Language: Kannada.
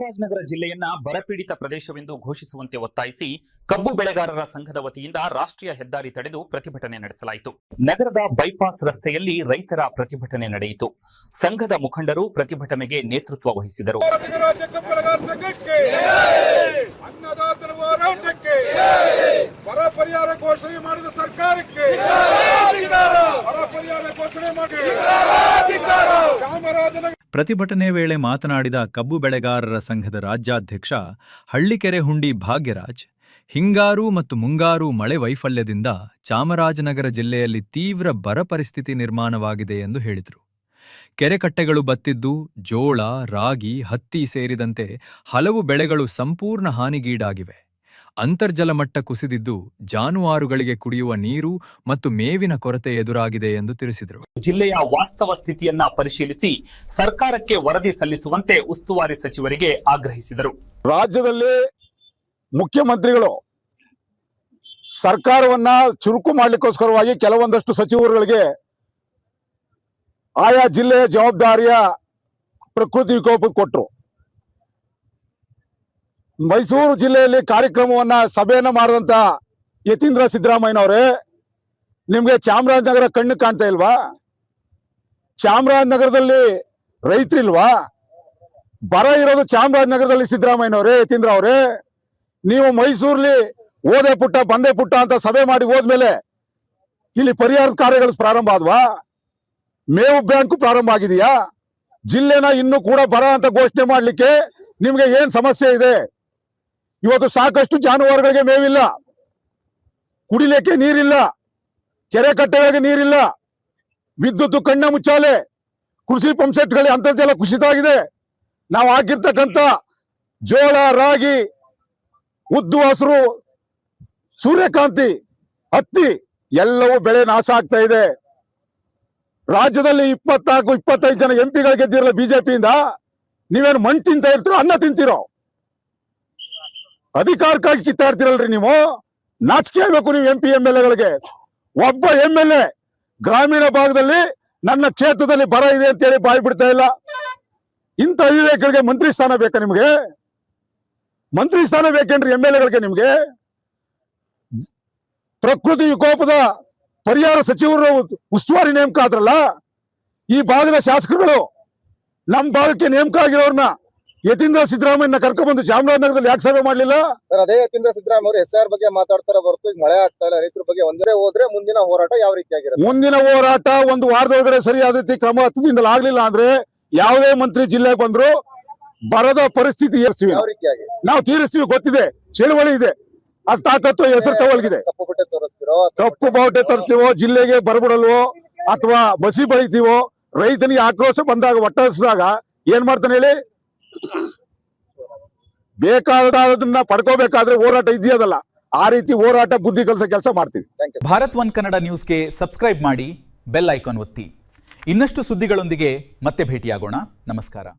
ಚಾಮರಾಜನಗರ ಜಿಲ್ಲೆಯನ್ನ ಬರಪೀಡಿತ ಪ್ರದೇಶವೆಂದು ಘೋಷಿಸುವಂತೆ ಒತ್ತಾಯಿಸಿ ಕಬ್ಬು ಬೆಳೆಗಾರರ ಸಂಘದ ವತಿಯಿಂದ ರಾಷ್ಟ್ರೀಯ ಹೆದ್ದಾರಿ ತಡೆದು ಪ್ರತಿಭಟನೆ ನಡೆಸಲಾಯಿತು. ನಗರದ ಬೈಪಾಸ್ ರಸ್ತೆಯಲ್ಲಿ ರೈತರ ಪ್ರತಿಭಟನೆ ನಡೆಯಿತು. ಸಂಘದ ಮುಖಂಡರು ಪ್ರತಿಭಟನೆಗೆ ನೇತೃತ್ವ ವಹಿಸಿದರು. ಬರ ಪರಿಹಾರ ಘೋಷಣೆ ಮಾಡಿದ ಸರ್ಕಾರಕ್ಕೆ ಪ್ರತಿಭಟನೆ ವೇಳೆ ಮಾತನಾಡಿದ ಕಬ್ಬು ಬೆಳೆಗಾರರ ಸಂಘದ ರಾಜ್ಯಾಧ್ಯಕ್ಷ ಹಳ್ಳಿಕೆರೆ ಹುಂಡಿ ಭಾಗ್ಯರಾಜ್, ಹಿಂಗಾರು ಮತ್ತು ಮುಂಗಾರು ಮಳೆ ವೈಫಲ್ಯದಿಂದ ಚಾಮರಾಜನಗರ ಜಿಲ್ಲೆಯಲ್ಲಿ ತೀವ್ರ ಬರ ಪರಿಸ್ಥಿತಿ ನಿರ್ಮಾಣವಾಗಿದೆ ಎಂದು ಹೇಳಿದರು. ಕೆರೆಕಟ್ಟೆಗಳು ಬತ್ತಿದ್ದು ಜೋಳ, ರಾಗಿ, ಹತ್ತಿ ಸೇರಿದಂತೆ ಹಲವು ಬೆಳೆಗಳು ಸಂಪೂರ್ಣ ಹಾನಿಗೀಡಾಗಿವೆ. ಅಂತರ್ಜಲ ಮಟ್ಟ ಕುಸಿದಿದ್ದು ಜಾನುವಾರುಗಳಿಗೆ ಕುಡಿಯುವ ನೀರು ಮತ್ತು ಮೇವಿನ ಕೊರತೆ ಎದುರಾಗಿದೆ ಎಂದು ತಿಳಿಸಿದರು. ಜಿಲ್ಲೆಯ ವಾಸ್ತವ ಸ್ಥಿತಿಯನ್ನ ಪರಿಶೀಲಿಸಿ ಸರ್ಕಾರಕ್ಕೆ ವರದಿ ಸಲ್ಲಿಸುವಂತೆ ಉಸ್ತುವಾರಿ ಸಚಿವರಿಗೆ ಆಗ್ರಹಿಸಿದರು. ರಾಜ್ಯದಲ್ಲಿ ಮುಖ್ಯಮಂತ್ರಿಗಳು ಸರ್ಕಾರವನ್ನ ಚುರುಕು ಮಾಡಲಿಕ್ಕೋಸ್ಕರವಾಗಿ ಕೆಲವೊಂದಷ್ಟು ಸಚಿವರುಗಳಿಗೆ ಆಯಾ ಜಿಲ್ಲೆಯ ಜವಾಬ್ದಾರಿಯ ಪ್ರಕೃತಿ ವಿಕೋಪ ಕೊಟ್ಟರು. ಮೈಸೂರು ಜಿಲ್ಲೆಯಲ್ಲಿ ಕಾರ್ಯಕ್ರಮವನ್ನ ಸಭೆಯನ್ನ ಮಾಡಿದಂತ ಯತೀಂದ್ರ ಸಿದ್ದರಾಮಯ್ಯನವರೇ, ನಿಮ್ಗೆ ಚಾಮರಾಜನಗರ ಕಣ್ಣು ಕಾಣ್ತಾ ಇಲ್ವಾ? ಚಾಮರಾಜನಗರದಲ್ಲಿ ರೈತರಿಲ್ವಾ? ಬರ ಇರೋದು ಚಾಮರಾಜನಗರದಲ್ಲಿ. ಸಿದ್ದರಾಮಯ್ಯನವರೇ, ಯತೀಂದ್ರ ಅವರೇ, ನೀವು ಮೈಸೂರಲ್ಲಿ ಓದೆ ಪುಟ್ಟ ಬಂದೆ ಪುಟ್ಟ ಅಂತ ಸಭೆ ಮಾಡಿ ಹೋದ್ಮೇಲೆ ಇಲ್ಲಿ ಪರಿಹಾರದ ಕಾರ್ಯಗಳು ಪ್ರಾರಂಭ ಆದ್ವಾ? ಮೇವು ಬ್ಯಾಂಕ್ ಪ್ರಾರಂಭ ಆಗಿದೆಯಾ? ಜಿಲ್ಲೆನ ಇನ್ನೂ ಕೂಡ ಬರ ಅಂತ ಘೋಷಣೆ ಮಾಡ್ಲಿಕ್ಕೆ ನಿಮ್ಗೆ ಏನ್ ಸಮಸ್ಯೆ ಇದೆ? ಇವತ್ತು ಸಾಕಷ್ಟು ಜಾನುವಾರುಗಳಿಗೆ ಮೇವಿಲ್ಲ, ಕುಡಿಲಿಕ್ಕೆ ನೀರಿಲ್ಲ, ಕೆರೆ ಕಟ್ಟೆಗಳಿಗೆ ನೀರಿಲ್ಲ, ವಿದ್ಯುತ್ ಕಣ್ಣ ಮುಚ್ಚಾಲೆ, ಕೃಷಿ ಪಂಪ್ಸೆಟ್ಗಳಿಗೆ ಅಂತರ್ಜಲ ಕುಸಿತ ಆಗಿದೆ. ನಾವು ಹಾಕಿರ್ತಕ್ಕಂಥ ಜೋಳ, ರಾಗಿ, ಉದ್ದು, ಹಸಿರು, ಸೂರ್ಯಕಾಂತಿ, ಹತ್ತಿ ಎಲ್ಲವೂ ಬೆಳೆ ನಾಶ ಆಗ್ತಾ ಇದೆ. ರಾಜ್ಯದಲ್ಲಿ 24-25 ಜನ ಎಂಪಿಗಳು ಗೆದ್ದಿರಲ್ಲ ಬಿಜೆಪಿಯಿಂದ. ನೀವೇನು ಮಣ್ಣು ತಿಂತಾ ಇರ್ತೀರೋ, ಅನ್ನ ತಿಂತೀರೋ? ಅಧಿಕಾರಕ್ಕಾಗಿ ಕಿತ್ತಾಡ್ತಿರಲ್ರಿ ನೀವು. ನಾಚಿಕೆ ಆಗ್ಬೇಕು ನೀವು MP MLAಗಳಿಗೆ. ಒಬ್ಬ MLA ಗ್ರಾಮೀಣ ಭಾಗದಲ್ಲಿ ನನ್ನ ಕ್ಷೇತ್ರದಲ್ಲಿ ಬರ ಇದೆ ಅಂತೇಳಿ ಬಾಯಿ ಬಿಡ್ತಾ ಇಲ್ಲ. ಇಂಥ ವಿವೇಕಗಳಿಗೆ ಮಂತ್ರಿ ಸ್ಥಾನ ಬೇಕಾ ನಿಮ್ಗೆ? ಮಂತ್ರಿ ಸ್ಥಾನ ಬೇಕೇನ್ರಿ MLAಗಳಿಗೆ ನಿಮ್ಗೆ? ಪ್ರಕೃತಿ ವಿಕೋಪದ ಪರಿಹಾರ ಸಚಿವರು ಉಸ್ತುವಾರಿ ನೇಮಕ ಆದ್ರಲ್ಲ, ಈ ಭಾಗದ ಶಾಸಕರುಗಳು ನಮ್ಮ ಭಾಗಕ್ಕೆ ನೇಮಕ ಆಗಿರೋರ್ನ ಯತೀಂದ್ರ ಸಿದ್ದರಾಮಯ್ಯನ ಕರ್ಕೊಂಡ್ಬಂದು ಚಾಮರಾಜನಗರದಲ್ಲಿ ಯಾಕೆ ಸಭೆ ಮಾಡ್ಲಿಲ್ಲ? ಸರ್, ಅದೇ ಯತೀಂದ್ರ ಸಿದ್ದರಾಮಯ್ಯ ಅವರು SR ಬಗ್ಗೆ ಮಾತಾಡ್ತಾರ ಹೊರತು ಈಗ ಮಳೆ ಆಗ್ತಾ ಇಲ್ಲ, ರೈತರ ಬಗ್ಗೆ ಒಂದೇ ಹೋದ್ರೆ ಮುಂದಿನ ಹೋರಾಟ ಯಾವ ರೀತಿಯಾಗಿರುತ್ತೆ? ಮುಂದಿನ ಹೋರಾಟ ಒಂದು ವಾರದೊಳಗಡೆ ಸರಿಯಾದ ರೀತಿ ಕ್ರಮ ಹತ್ತದಿಂದ ಆಗ್ಲಿಲ್ಲ ಅಂದ್ರೆ ಯಾವುದೇ ಮಂತ್ರಿ ಜಿಲ್ಲೆಗೆ ಬಂದ್ರು ಬರದ ಪರಿಸ್ಥಿತಿ ಯಾವ ರೀತಿಯಾಗಿ ನಾವು ತೀರಿಸ್ತೀವಿ. ಗೊತ್ತಿದೆ, ಚಳುವಳಿ ಇದೆ, ಅದು ತಾಕತ್ತು ಹೆಸರು ಟವಲ್ಗಿದೆ. ಕಪ್ಪು ಬಟ್ಟೆ ತೋರಿಸ್ತಿರೋ, ಕಪ್ಪು ಬಾವುಟೆ ತರ್ತೀವೋ, ಜಿಲ್ಲೆಗೆ ಬರ್ಬಿಡಲ್ವೋ, ಅಥವಾ ಬಸಿ ಬಳಿತೀವೋ, ರೈತನಿಗೆ ಆಕ್ರೋಶ ಬಂದಾಗ ಒಟ್ಟರಿಸಿದಾಗ ಏನ್ ಮಾಡ್ತಾನೆ ಹೇಳಿ? ಬೇಕಾದದನ್ನ ಪಡ್ಕೋಬೇಕಾದ್ರೆ ಹೋರಾಟ ಇದೆಯದಲ್ಲ, ಆ ರೀತಿ ಹೋರಾಟ ಬುದ್ಧಿ ಕಲಿಸೋ ಕೆಲಸ ಮಾಡ್ತೀವಿ. ಭಾರತ್ ಒನ್ ಕನ್ನಡ ನ್ಯೂಸ್ಗೆ ಸಬ್ಸ್ಕ್ರೈಬ್ ಮಾಡಿ, ಬೆಲ್ ಐಕಾನ್ ಒತ್ತಿ. ಇನ್ನಷ್ಟು ಸುದ್ದಿಗಳೊಂದಿಗೆ ಮತ್ತೆ ಭೇಟಿಯಾಗೋಣ. ನಮಸ್ಕಾರ.